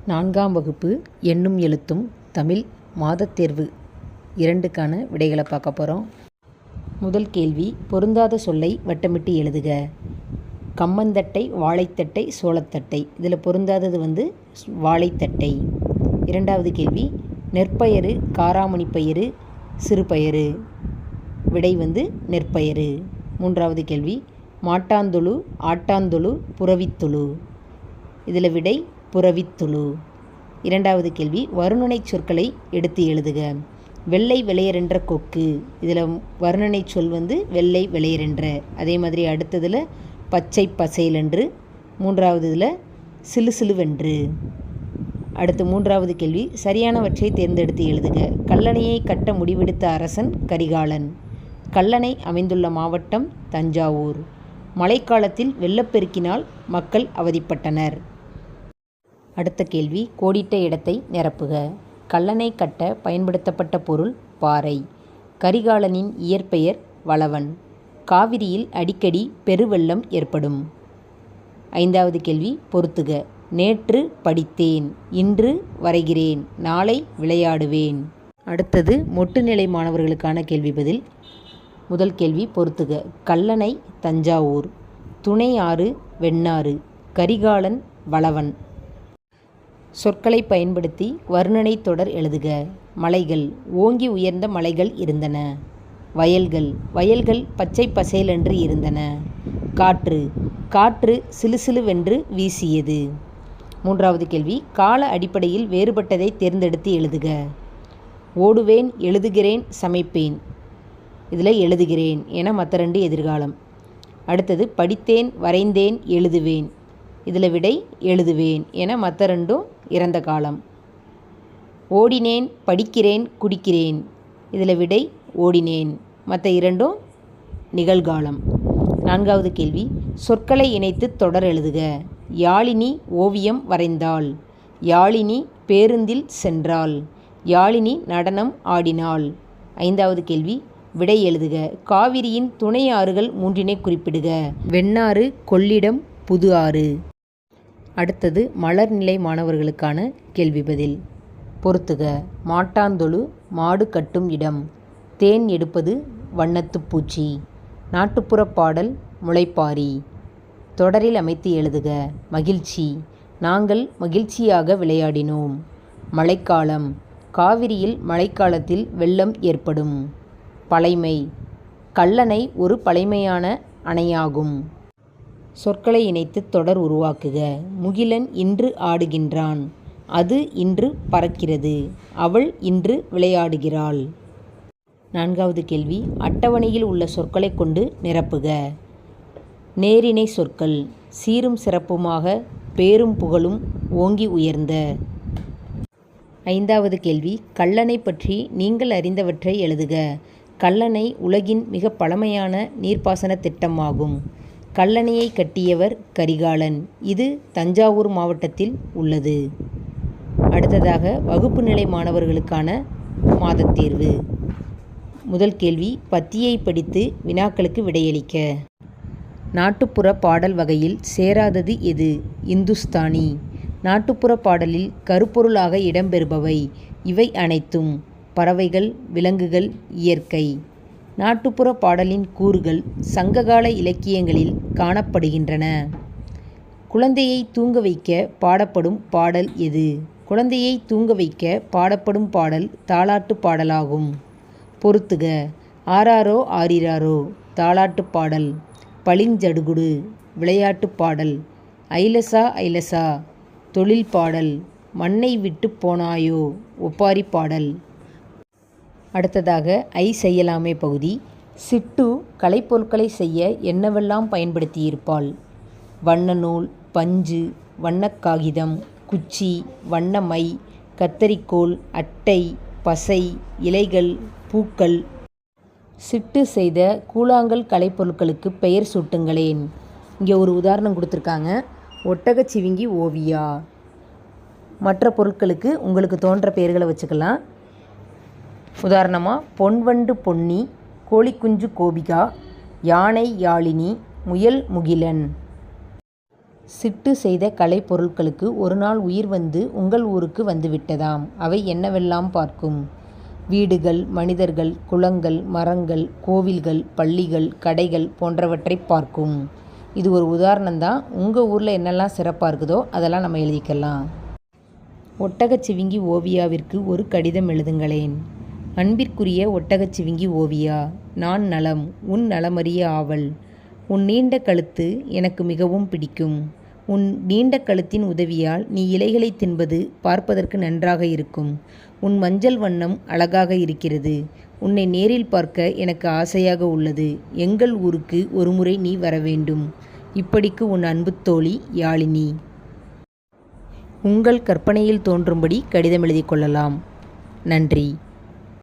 4ஆம் வகுப்பு எண்ணும் எழுத்தும் தமிழ் மாதத்தேர்வு 2க்கான விடைகளை பார்க்க போகிறோம். முதல் கேள்வி, பொருந்தாத சொல்லை வட்டமிட்டு எழுதுக. கம்மந்தட்டை, வாழைத்தட்டை, சோளத்தட்டை. இதில் பொருந்தாதது வாழைத்தட்டை. 2வது கேள்வி, நெற்பயிறு, காராமணி பயிறு, சிறுபயிறு. விடை நெற்பயிறு. 3வது கேள்வி, மாட்டாந்தொழு, ஆட்டாந்தொழு, புறவித்தொழு. இதில் விடை புறவித்தொழு. 2வது கேள்வி, வருணனை சொற்களை எடுத்து எழுதுக. வெள்ளை விளையரென்ற கொக்கு. இதில் வருணனை சொல் வெள்ளை விளையரென்ற. அதே மாதிரி அடுத்ததில் பச்சை பசைலென்று. 3வது இதில் சிலு சிலுவென்று. அடுத்து 3வது கேள்வி, சரியானவற்றை தேர்ந்தெடுத்து எழுதுக. கல்லணையை கட்ட முடிவெடுத்த அரசன் கரிகாலன். கல்லணை அமைந்துள்ள மாவட்டம் தஞ்சாவூர். மழைக்காலத்தில் வெள்ளப்பெருக்கினால் மக்கள் அவதிப்பட்டனர். அடுத்த கேள்வி, கோடிட்ட இடத்தை நிரப்புக. கல்லணை கட்ட பயன்படுத்தப்பட்ட பொருள் பாறை. கரிகாலனின் இயற்பெயர் வளவன். காவிரியில் அடிக்கடி பெருவெள்ளம் ஏற்படும். 5வது கேள்வி, பொறுத்துக. நேற்று படித்தேன், இன்று வரைகிறேன், நாளை விளையாடுவேன். அடுத்தது மொட்டுநிலை மாணவர்களுக்கான கேள்வி பதில். முதல் கேள்வி, பொறுத்துக. கல்லணை தஞ்சாவூர். துணை ஆறு வெண்ணாறு. கரிகாலன் வளவன். சொற்களை பயன்படுத்தி வர்ணனை தொடர் எழுதுக. மலைகள், ஓங்கி உயர்ந்த மலைகள் இருந்தன. வயல்கள், வயல்கள் பச்சை பசேலென்று இருந்தன. காற்று, காற்று சிலுசிலுவென்று வீசியது. 3வது கேள்வி, கால அடிப்படையில் வேறுபட்டதை தேர்ந்தெடுத்து எழுதுக. ஓடுவேன், எழுதுகிறேன், சமைப்பேன். இதில் எழுதுகிறேன் என மற்ற 2 எதிர்காலம். அடுத்தது படித்தேன், வரைந்தேன், எழுதுவேன். இதில் விடை எழுதுவேன் என மற்ற 2ம் இறந்த காலம். ஓடினேன், படிக்கிறேன், குடிக்கிறேன். இதில் விடை ஓடினேன், மற்ற 2ம் நிகழ்காலம். 4வது கேள்வி, சொற்களை இணைத்து தொடர் எழுதுக. யாழினி ஓவியம் வரைந்தாள். யாழினி பேருந்தில் சென்றாள். யாழினி நடனம் ஆடினாள். 5வது கேள்வி, விடை எழுதுக. காவிரியின் துணை ஆறுகள் 3 குறிப்பிடுக. வெண்ணாறு, கொள்ளிடம், புது ஆறு. அடுத்தது மலர்நிலை மாணவர்களுக்கான கேள்வி பதில். பொறுத்துக. மாட்டாந்தொழு, மாடு கட்டும் இடம். தேன் எடுப்பது வண்ணத்துப்பூச்சி. நாட்டுப்புற பாடல் முளைப்பாரி. தொடரில் அமைத்து எழுதுக. மகிழ்ச்சி, நாங்கள் மகிழ்ச்சியாக விளையாடினோம். மழைக்காலம், காவிரியில் மழைக்காலத்தில் வெள்ளம் ஏற்படும். பழைமை, கல்லணை ஒரு பழைமையான அணையாகும். சொற்களை இணைத்து தொடர் உருவாக்குக. முகிலன் இன்று ஆடுகின்றான். அது இன்று பறக்கிறது. அவள் இன்று விளையாடுகிறாள். 4வது கேள்வி, அட்டவணையில் உள்ள சொற்களை கொண்டு நிரப்புக. நேரிணை சொற்கள். சீரும் சிறப்புமாக, பேரும் புகழும், ஓங்கி உயர்ந்த. 5வது கேள்வி, கல்லணை பற்றி நீங்கள் அறிந்தவற்றை எழுதுக. கல்லணை உலகின் மிக பழமையான நீர்ப்பாசன திட்டமாகும். கல்லணையை கட்டியவர் கரிகாலன். இது தஞ்சாவூர் மாவட்டத்தில் உள்ளது. அடுத்ததாக வகுப்பு நிலை மாணவர்களுக்கான மாதத்தேர்வு. முதல் கேள்வி, பத்தியை படித்து வினாக்களுக்கு விடையளிக்க. நாட்டுப்புற பாடல் வகையில் சேராதது எது? இந்துஸ்தானி. நாட்டுப்புற பாடலில் கருப்பொருளாக இடம்பெறுபவை இவை அனைத்தும் பறவைகள், விலங்குகள், இயற்கை. நாட்டுப்புற பாடலின் கூறுகள் சங்ககால இலக்கியங்களில் காணப்படுகின்றன. குழந்தையை தூங்க வைக்க பாடப்படும் பாடல் எது? குழந்தையை தூங்க வைக்க பாடப்படும் பாடல் தாலாட்டு பாடலாகும். பொறுத்துக. ஆராரோ ஆரிராரோ தாலாட்டு பாடல். பளிஞ்சடுகுடு விளையாட்டு பாடல். ஐலசா ஐலசா தொழில் பாடல். மண்ணை விட்டு போனாயோ ஒப்பாரி பாடல். அடுத்ததாக ஐ செய்யலாமே பகுதி. சிட்டு கலைப்பொருட்களை செய்ய என்னவெல்லாம் பயன்படுத்தியிருப்பாள்? வண்ண நூல், பஞ்சு, வண்ணக் காகிதம், குச்சி, வண்ண மை, கத்தரிக்கோல், அட்டை, பசை, இலைகள், பூக்கள். சிட்டு செய்த கூழாங்கல் கலைப்பொருட்களுக்கு பெயர் சூட்டுங்களேன். இங்கே ஒரு உதாரணம் கொடுத்துருக்காங்க. ஒட்டகச்சிவிங்கி ஓவியா. மற்ற பொருட்களுக்கு உங்களுக்கு தோன்ற பெயர்களை வச்சுக்கலாம். உதாரணமாக பொன்வண்டு பொன்னி, கோழிக்குஞ்சு கோபிகா, யானை யாழினி, முயல் முகிலன். சிட்டு செய்த கலைப்பொருட்களுக்கு ஒரு நாள் உயிர் வந்து உங்கள் ஊருக்கு வந்துவிட்டதாம். அவை என்னவெல்லாம் பார்க்கும். வீடுகள், மனிதர்கள், குளங்கள், மரங்கள், கோவில்கள், பள்ளிகள், கடைகள் போன்றவற்றை பார்க்கும். இது ஒரு உதாரணம்தான். உங்கள் ஊரில் என்னெல்லாம் சிறப்பாக இருக்குதோ அதெல்லாம் நம்ம எழுதிக்கலாம். ஒட்டகச்சிவிங்கி ஓவியாவிற்கு ஒரு கடிதம் எழுதுங்களேன். அன்பிற்குரிய ஒட்டகச்சிவிங்கி ஓவியா, நான் நலம், உன் நலமறிய ஆவல். உன் நீண்ட கழுத்து எனக்கு மிகவும் பிடிக்கும். உன் நீண்ட கழுத்தின் உதவியால் நீ இலைகளை தின்பது பார்ப்பதற்கு நன்றாக இருக்கும். உன் மஞ்சள் வண்ணம் அழகாக இருக்கிறது. உன்னை நேரில் பார்க்க எனக்கு ஆசையாக உள்ளது. எங்கள் ஊருக்கு ஒருமுறை நீ வர வேண்டும். இப்படிக்கு உன் அன்பு தோழி யாழினி. உங்கள் கற்பனையில் தோன்றும்படி கடிதம் எழுதி கொள்ளலாம். நன்றி.